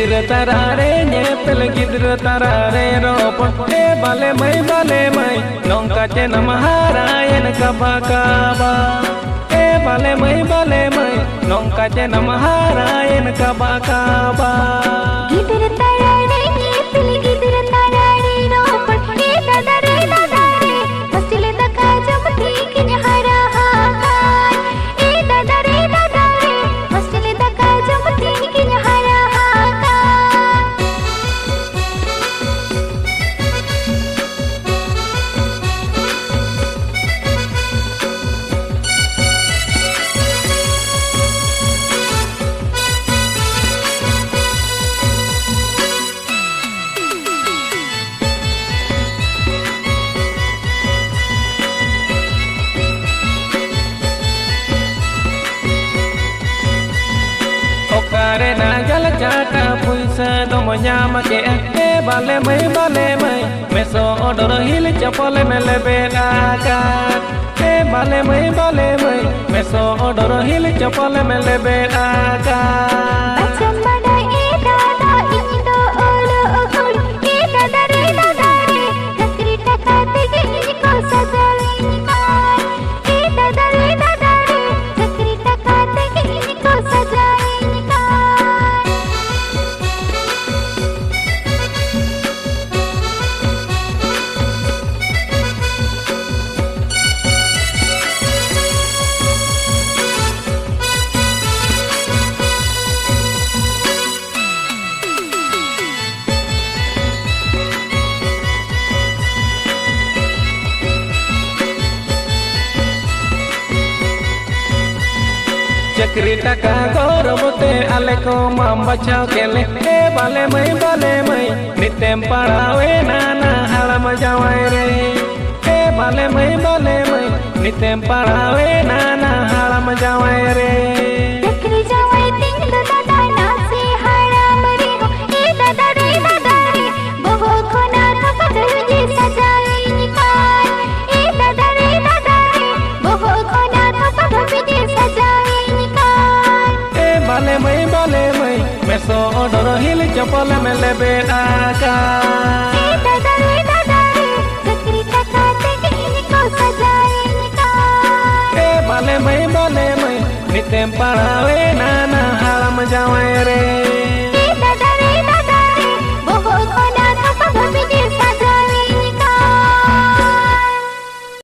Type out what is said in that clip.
गिदर तारारे nipple गिदर तारारे रोपन ए बाले मई नौका चे नमहारायन कबा कबा ए बाले मई नौका चे नमहारायन कबा कबा गिदर तारारे नेपल गिदर तारारे रोपन ए दादा रे मस्तिले दका जमती किन हरा हाकार ए दादा रे मस्तिले दका जमती किन हरा Okare na jala chaka puisa domo nyama ke e bale mai meso odoro hil chapole mele bedaka e bale mai meso odoro hil chapole mele bedaka Bachambada e dada indo olo okul e dada re kakri takate ge inko sajawini kar e dada re kakri takate ge inko sajawini kar चक्री टका गौरवते आले को माम बचाव केले ए बाले मई नितेम पढ़ावे नाना हालम जावाय रे ए बाले मई नितेम पढ़ावे नाना हालम जावाय रे चक्री जावाय तिंग दादा नासे हाराम रे हो ए दादा रे बहु खोना थपदर जे सजाई निकाल ए दादा रे बहु खोना थपदर जे सजाई बाले मई मेसो odoro hil chapole mele bedaka ए दादा रे चक्री टकाते के इनको सजाए निकाल ए बाले मई नितेम पढ़ावे नाना हालम जावाय रे